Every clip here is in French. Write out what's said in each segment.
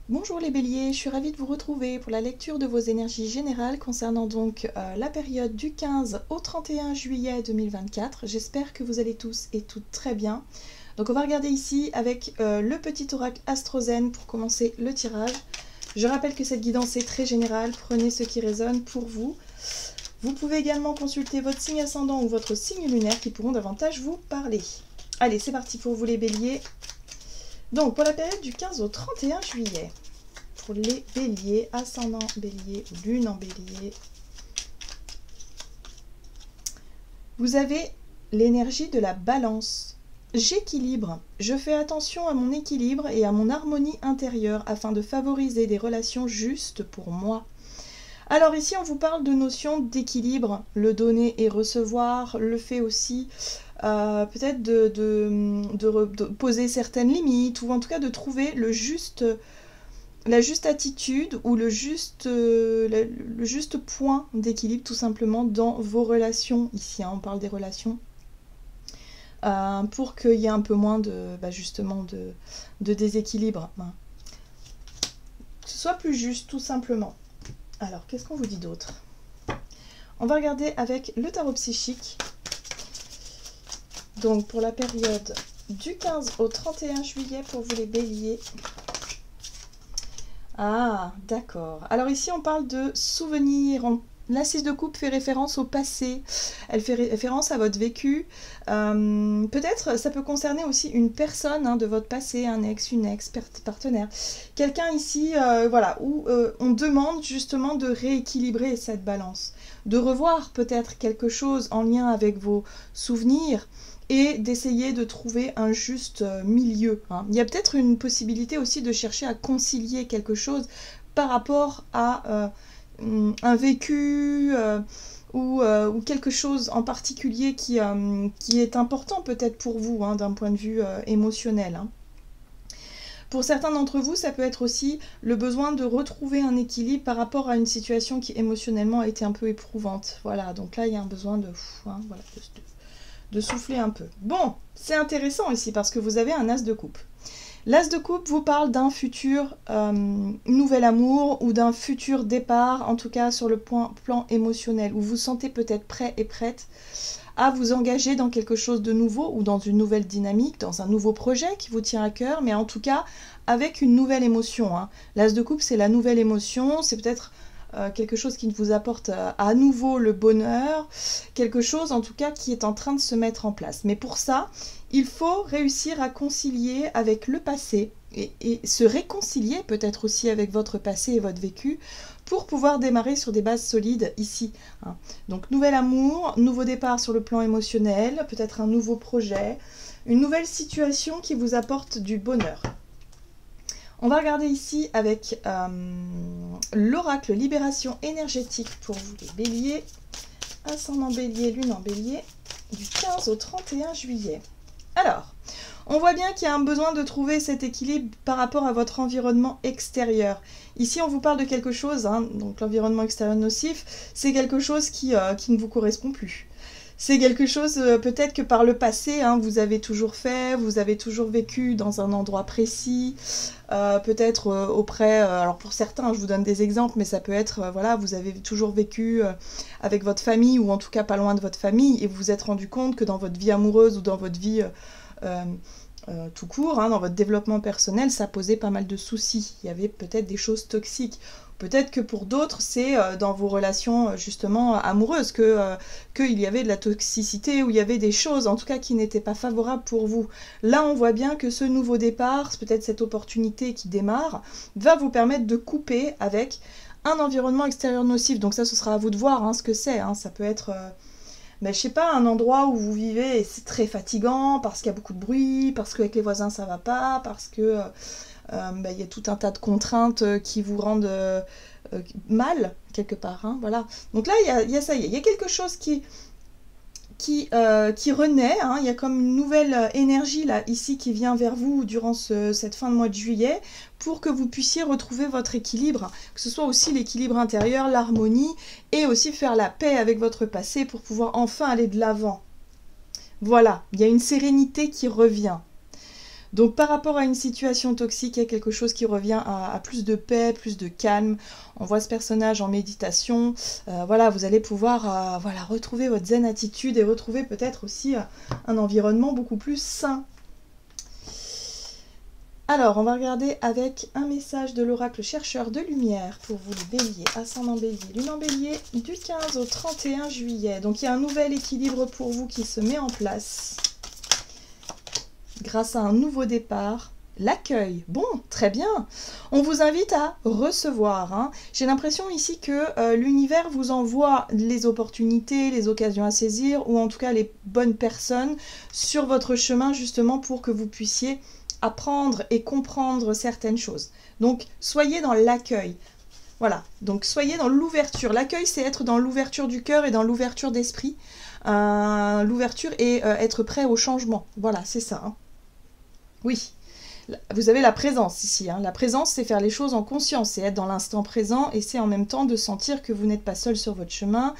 Bonjour les béliers, je suis ravie de vous retrouver pour la lecture de vos énergies générales concernant donc la période du 15 au 31 juillet 2024. J'espère que vous allez tous et toutes très bien. Donc on va regarder ici avec le petit oracle Astrozen pour commencer le tirage. Je rappelle que cette guidance est très générale, prenez ce qui résonne pour vous. Vous pouvez également consulter votre signe ascendant ou votre signe lunaire qui pourront davantage vous parler. Allez, c'est parti pour vous les béliers. Donc, pour la période du 15 au 31 juillet, pour les béliers, ascendant bélier, lune en bélier, vous avez l'énergie de la balance. J'équilibre, je fais attention à mon équilibre et à mon harmonie intérieure afin de favoriser des relations justes pour moi. Alors ici, on vous parle de notion d'équilibre, le donner et recevoir, le fait aussi peut-être de poser certaines limites, ou en tout cas de trouver la juste attitude ou le juste point d'équilibre tout simplement dans vos relations. Ici, on parle des relations. Pour qu'il y ait un peu moins justement de déséquilibre. Que ce soit plus juste tout simplement. Alors, qu'est-ce qu'on vous dit d'autre? On va regarder avec le tarot psychique. Donc, pour la période du 15 au 31 juillet, pour vous les béliers. Ah, d'accord. Alors ici, on parle de souvenirs. La 6 de coupe fait référence au passé. Elle fait référence à votre vécu. Peut-être, ça peut concerner aussi une personne de votre passé, un ex, une ex-partenaire. Quelqu'un ici, voilà, où on demande justement de rééquilibrer cette balance. De revoir peut-être quelque chose en lien avec vos souvenirs et d'essayer de trouver un juste milieu. Il y a peut-être une possibilité aussi de chercher à concilier quelque chose par rapport à un vécu ou quelque chose en particulier qui est important peut-être pour vous d'un point de vue émotionnel. Pour certains d'entre vous, ça peut être aussi le besoin de retrouver un équilibre par rapport à une situation qui émotionnellement a été un peu éprouvante. Voilà, donc là il y a un besoin de souffler un peu. Bon, c'est intéressant ici parce que vous avez un as de coupe. L'as de coupe vous parle d'un futur nouvel amour ou d'un futur départ, en tout cas sur le plan émotionnel, où vous sentez peut-être prêt et prête à vous engager dans quelque chose de nouveau ou dans une nouvelle dynamique, dans un nouveau projet qui vous tient à cœur, mais en tout cas avec une nouvelle émotion. L'as de coupe, c'est la nouvelle émotion, c'est peut-être quelque chose qui vous apporte à nouveau le bonheur, quelque chose en tout cas qui est en train de se mettre en place. Mais pour ça, il faut réussir à concilier avec le passé et se réconcilier peut-être aussi avec votre passé et votre vécu pour pouvoir démarrer sur des bases solides ici. Donc nouvel amour, nouveau départ sur le plan émotionnel, peut-être un nouveau projet, une nouvelle situation qui vous apporte du bonheur. On va regarder ici avec l'oracle libération énergétique pour vous les béliers, ascendant bélier, lune en bélier, du 15 au 31 juillet. Alors, on voit bien qu'il y a un besoin de trouver cet équilibre par rapport à votre environnement extérieur. Ici, on vous parle de quelque chose, donc l'environnement extérieur nocif, c'est quelque chose qui ne vous correspond plus. C'est quelque chose, peut-être que par le passé, vous avez toujours fait, vous avez toujours vécu dans un endroit précis, peut-être auprès, alors pour certains, je vous donne des exemples, mais ça peut être, voilà, vous avez toujours vécu avec votre famille, ou en tout cas pas loin de votre famille, et vous vous êtes rendu compte que dans votre vie amoureuse ou dans votre vie tout court, dans votre développement personnel, ça posait pas mal de soucis. Il y avait peut-être des choses toxiques. Peut-être que pour d'autres, c'est dans vos relations justement amoureuses qu'il y avait de la toxicité, ou il y avait des choses en tout cas qui n'étaient pas favorables pour vous. Là, on voit bien que ce nouveau départ, peut-être cette opportunité qui démarre, va vous permettre de couper avec un environnement extérieur nocif. Donc ça, ce sera à vous de voir ce que c'est. Ça peut être... mais je sais pas, un endroit où vous vivez et c'est très fatigant parce qu'il y a beaucoup de bruit, parce qu'avec les voisins ça va pas, parce que y a tout un tas de contraintes qui vous rendent mal quelque part. Voilà. Donc là, il y a ça y est, il y a quelque chose qui renaît, il y a comme une nouvelle énergie là ici qui vient vers vous durant cette fin de mois de juillet pour que vous puissiez retrouver votre équilibre, que ce soit aussi l'équilibre intérieur, l'harmonie et aussi faire la paix avec votre passé pour pouvoir enfin aller de l'avant. Voilà, il y a une sérénité qui revient. Donc par rapport à une situation toxique, il y a quelque chose qui revient à plus de paix, plus de calme. On voit ce personnage en méditation. Voilà, vous allez pouvoir voilà, retrouver votre zen attitude et retrouver peut-être aussi un environnement beaucoup plus sain. Alors, on va regarder avec un message de l'oracle chercheur de lumière pour vous les béliers, ascendant bélier, lune en bélier, du 15 au 31 juillet. Donc il y a un nouvel équilibre pour vous qui se met en place grâce à un nouveau départ. L'accueil, bon, très bien. On vous invite à recevoir. Hein. J'ai l'impression ici que l'univers vous envoie les opportunités, les occasions à saisir, ou en tout cas les bonnes personnes sur votre chemin justement pour que vous puissiez apprendre et comprendre certaines choses. Donc, soyez dans l'accueil. Voilà, donc soyez dans l'ouverture. L'accueil, c'est être dans l'ouverture du cœur et dans l'ouverture d'esprit. L'ouverture et être prêt au changement. Voilà, c'est ça. Hein. Oui, vous avez la présence ici. Hein. La présence, c'est faire les choses en conscience, c'est être dans l'instant présent et c'est en même temps de sentir que vous n'êtes pas seul sur votre chemin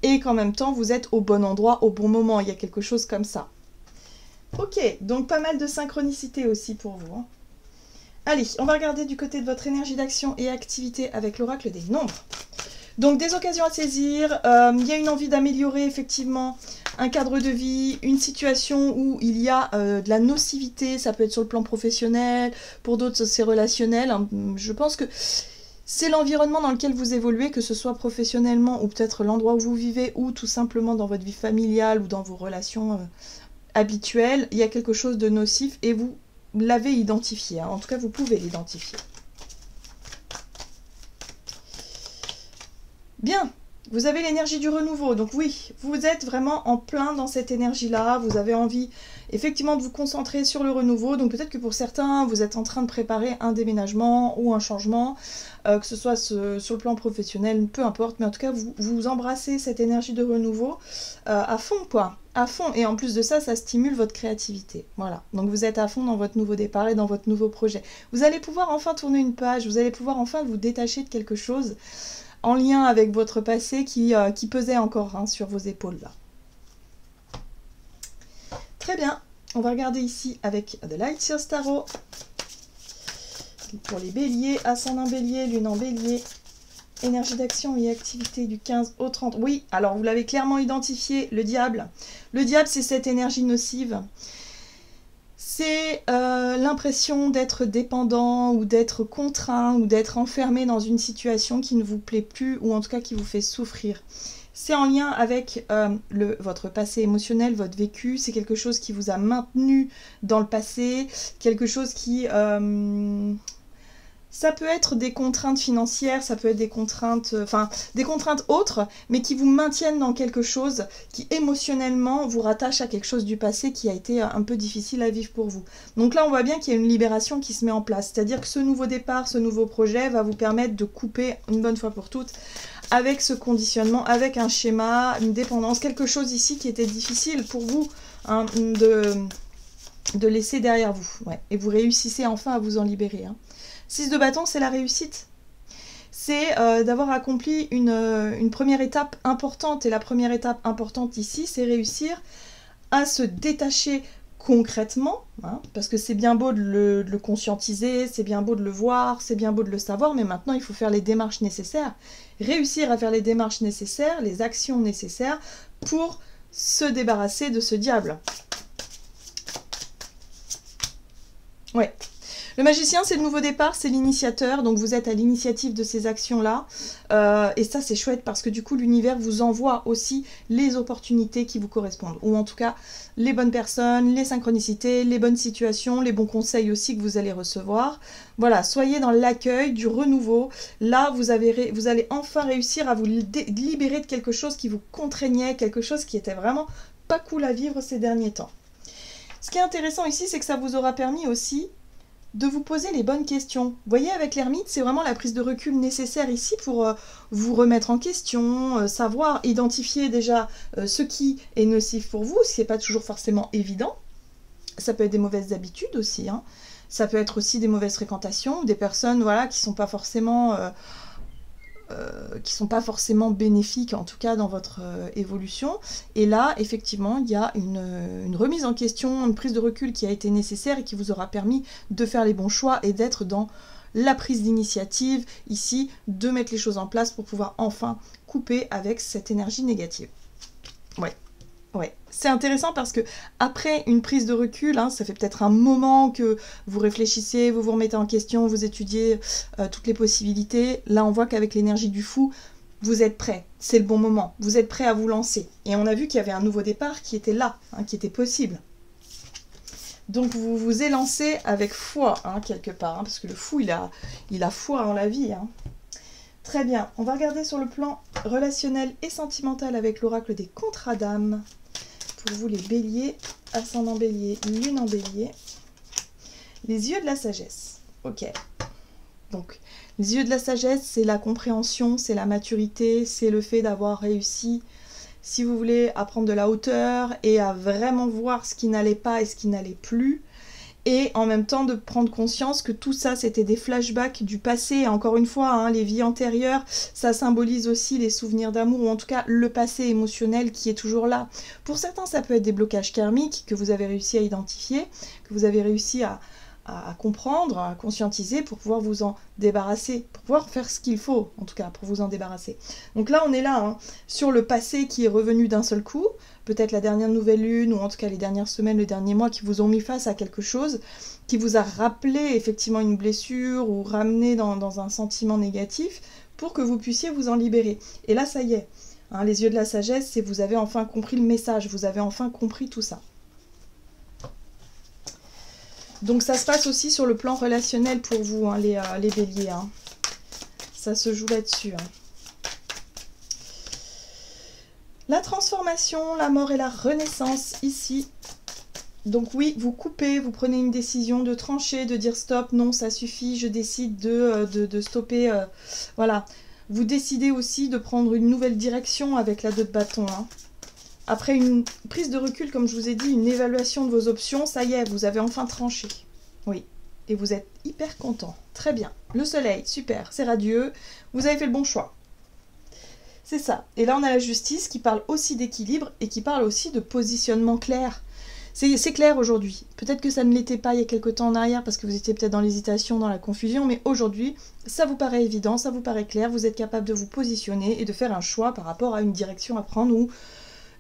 et qu'en même temps, vous êtes au bon endroit, au bon moment. Il y a quelque chose comme ça. Ok, donc pas mal de synchronicité aussi pour vous. Hein. Allez, on va regarder du côté de votre énergie d'action et activité avec l'oracle des nombres. Donc des occasions à saisir, il y a une envie d'améliorer effectivement un cadre de vie, une situation où il y a de la nocivité, ça peut être sur le plan professionnel, pour d'autres c'est relationnel. Hein. Je pense que c'est l'environnement dans lequel vous évoluez, que ce soit professionnellement ou peut-être l'endroit où vous vivez ou tout simplement dans votre vie familiale ou dans vos relations habituel, il y a quelque chose de nocif et vous l'avez identifié. Hein. En tout cas, vous pouvez l'identifier. Bien, vous avez l'énergie du renouveau. Donc oui, vous êtes vraiment en plein dans cette énergie-là. Vous avez envie effectivement de vous concentrer sur le renouveau. Donc peut-être que pour certains, vous êtes en train de préparer un déménagement ou un changement, que ce soit sur le plan professionnel, peu importe. Mais en tout cas, vous embrassez cette énergie de renouveau à fond, quoi. À fond. Et en plus de ça, ça stimule votre créativité. Voilà. Donc vous êtes à fond dans votre nouveau départ et dans votre nouveau projet. Vous allez pouvoir enfin tourner une page. Vous allez pouvoir enfin vous détacher de quelque chose en lien avec votre passé qui pesait encore hein, sur vos épaules là. Très bien, on va regarder ici avec The Light Years Tarot. Pour les béliers, ascendant bélier, lune en bélier, énergie d'action et activité du 15 au 30. Oui, alors vous l'avez clairement identifié, le diable. Le diable, c'est cette énergie nocive. C'est l'impression d'être dépendant ou d'être contraint ou d'être enfermé dans une situation qui ne vous plaît plus ou en tout cas qui vous fait souffrir. C'est en lien avec votre passé émotionnel, votre vécu. C'est quelque chose qui vous a maintenu dans le passé, quelque chose qui... ça peut être des contraintes financières, ça peut être des contraintes, des contraintes autres, mais qui vous maintiennent dans quelque chose qui émotionnellement vous rattache à quelque chose du passé qui a été un peu difficile à vivre pour vous. Donc là, on voit bien qu'il y a une libération qui se met en place. C'est-à-dire que ce nouveau départ, ce nouveau projet va vous permettre de couper une bonne fois pour toutes avec ce conditionnement, avec un schéma, une dépendance, quelque chose ici qui était difficile pour vous hein, de laisser derrière vous. Ouais. Et vous réussissez enfin à vous en libérer. Hein. 6 de bâton, c'est la réussite. C'est d'avoir accompli une première étape importante. Et la première étape importante ici, c'est réussir à se détacher concrètement. Hein, parce que c'est bien beau de le conscientiser, c'est bien beau de le voir, c'est bien beau de le savoir, mais maintenant, il faut faire les démarches nécessaires. Réussir à faire les démarches nécessaires, les actions nécessaires pour se débarrasser de ce diable. Ouais. Le magicien, c'est le nouveau départ, c'est l'initiateur, donc vous êtes à l'initiative de ces actions-là. Et ça, c'est chouette parce que du coup, l'univers vous envoie aussi les opportunités qui vous correspondent. Ou en tout cas, les bonnes personnes, les synchronicités, les bonnes situations, les bons conseils aussi que vous allez recevoir. Voilà, soyez dans l'accueil du renouveau. Là, vous allez enfin réussir à vous libérer de quelque chose qui vous contraignait, quelque chose qui était vraiment pas cool à vivre ces derniers temps. Ce qui est intéressant ici, c'est que ça vous aura permis aussi de vous poser les bonnes questions. Vous voyez, avec l'ermite, c'est vraiment la prise de recul nécessaire ici pour vous remettre en question, savoir identifier déjà ce qui est nocif pour vous, ce qui n'est pas toujours forcément évident. Ça peut être des mauvaises habitudes aussi, hein. Ça peut être aussi des mauvaises fréquentations, des personnes voilà, qui ne sont pas forcément sont pas forcément bénéfiques, en tout cas dans votre évolution. Et là, effectivement, il y a une remise en question, une prise de recul qui a été nécessaire et qui vous aura permis de faire les bons choix et d'être dans la prise d'initiative, ici, de mettre les choses en place pour pouvoir enfin couper avec cette énergie négative. Ouais, c'est intéressant parce que après une prise de recul, hein, ça fait peut-être un moment que vous réfléchissez, vous vous remettez en question, vous étudiez toutes les possibilités. Là, on voit qu'avec l'énergie du fou, vous êtes prêt. C'est le bon moment. Vous êtes prêt à vous lancer. Et on a vu qu'il y avait un nouveau départ qui était là, hein, qui était possible. Donc vous vous élancez avec foi, hein, quelque part, hein, parce que le fou, il a foi en la vie. Hein. Très bien. On va regarder sur le plan relationnel et sentimental avec l'oracle des contrats d'âme. Pour vous les béliers, ascendant bélier, lune en bélier. Les yeux de la sagesse. Ok. Donc, les yeux de la sagesse, c'est la compréhension, c'est la maturité, c'est le fait d'avoir réussi, si vous voulez, à prendre de la hauteur et à vraiment voir ce qui n'allait pas et ce qui n'allait plus. Et en même temps de prendre conscience que tout ça, c'était des flashbacks du passé. Et encore une fois, hein, les vies antérieures, ça symbolise aussi les souvenirs d'amour, ou en tout cas le passé émotionnel qui est toujours là. Pour certains, ça peut être des blocages karmiques que vous avez réussi à identifier, que vous avez réussi à comprendre, à conscientiser pour pouvoir vous en débarrasser, pour pouvoir faire ce qu'il faut, en tout cas, pour vous en débarrasser. Donc là, on est là, hein, sur le passé qui est revenu d'un seul coup, peut-être la dernière nouvelle lune, ou en tout cas les dernières semaines, les derniers mois, qui vous ont mis face à quelque chose, qui vous a rappelé effectivement une blessure, ou ramené dans un sentiment négatif, pour que vous puissiez vous en libérer. Et là, ça y est, hein, les yeux de la sagesse, c'est vous avez enfin compris le message, vous avez enfin compris tout ça. Donc ça se passe aussi sur le plan relationnel pour vous, hein, les béliers. Hein. Ça se joue là-dessus. Hein. La transformation, la mort et la renaissance ici. Donc oui, vous coupez, vous prenez une décision de trancher, de dire stop, non, ça suffit, je décide de stopper. Voilà. Vous décidez aussi de prendre une nouvelle direction avec la 2 de bâton. Hein. Après une prise de recul, comme je vous ai dit, une évaluation de vos options, ça y est, vous avez enfin tranché. Oui, et vous êtes hyper content. Très bien. Le soleil, super, c'est radieux, vous avez fait le bon choix. C'est ça. Et là, on a la justice qui parle aussi d'équilibre et qui parle aussi de positionnement clair. C'est clair aujourd'hui. Peut-être que ça ne l'était pas il y a quelques temps en arrière parce que vous étiez peut-être dans l'hésitation, dans la confusion, mais aujourd'hui, ça vous paraît évident, ça vous paraît clair, vous êtes capable de vous positionner et de faire un choix par rapport à une direction à prendre ou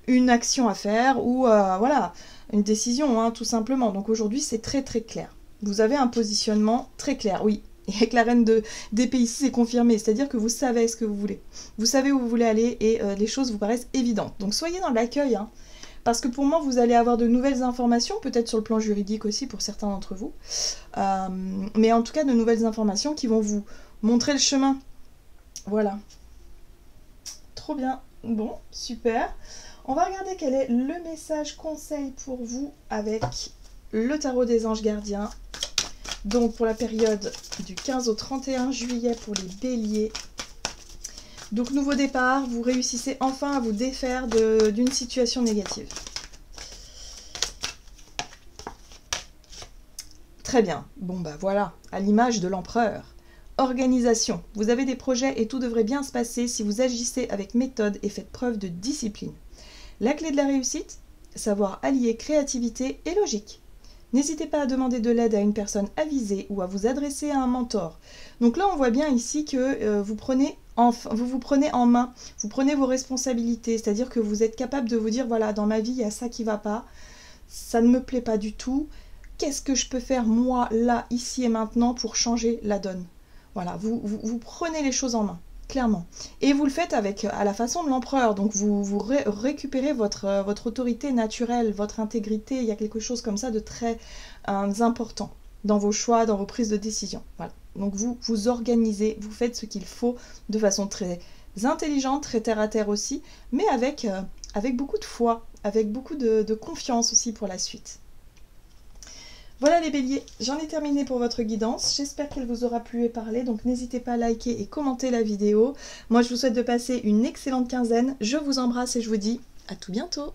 une action à faire ou voilà, une décision, hein, tout simplement. Donc aujourd'hui, c'est très très clair. Vous avez un positionnement très clair, oui. Et avec la reine d'épée ici, c'est confirmé. C'est-à-dire que vous savez ce que vous voulez. Vous savez où vous voulez aller et les choses vous paraissent évidentes. Donc soyez dans l'accueil, hein, parce que pour moi, vous allez avoir de nouvelles informations, peut-être sur le plan juridique aussi pour certains d'entre vous. Mais en tout cas, de nouvelles informations qui vont vous montrer le chemin. Voilà. Trop bien. Bon, super. On va regarder quel est le message conseil pour vous avec le tarot des anges gardiens. Donc pour la période du 15 au 31 juillet pour les béliers. Donc nouveau départ, vous réussissez enfin à vous défaire d'une situation négative. Très bien. Bon bah voilà, à l'image de l'empereur. Organisation. Vous avez des projets et tout devrait bien se passer si vous agissez avec méthode et faites preuve de discipline. La clé de la réussite, savoir allier créativité et logique. N'hésitez pas à demander de l'aide à une personne avisée ou à vous adresser à un mentor. Donc là, on voit bien ici que vous vous prenez en main, vous prenez vos responsabilités, c'est-à-dire que vous êtes capable de vous dire, voilà, dans ma vie, il y a ça qui ne va pas, ça ne me plaît pas du tout, qu'est-ce que je peux faire moi, là, ici et maintenant pour changer la donne? Voilà, vous prenez les choses en main. Clairement. Et vous le faites à la façon de l'empereur. Donc vous récupérez votre autorité naturelle, votre intégrité. Il y a quelque chose comme ça de très important dans vos choix, dans vos prises de décision. Voilà. Donc vous vous organisez, vous faites ce qu'il faut de façon très intelligente, très terre à terre aussi, mais avec beaucoup de foi, avec beaucoup de confiance aussi pour la suite. Voilà les béliers, j'en ai terminé pour votre guidance, j'espère qu'elle vous aura plu et parlé, donc n'hésitez pas à liker et commenter la vidéo. Moi je vous souhaite de passer une excellente quinzaine, je vous embrasse et je vous dis à tout bientôt.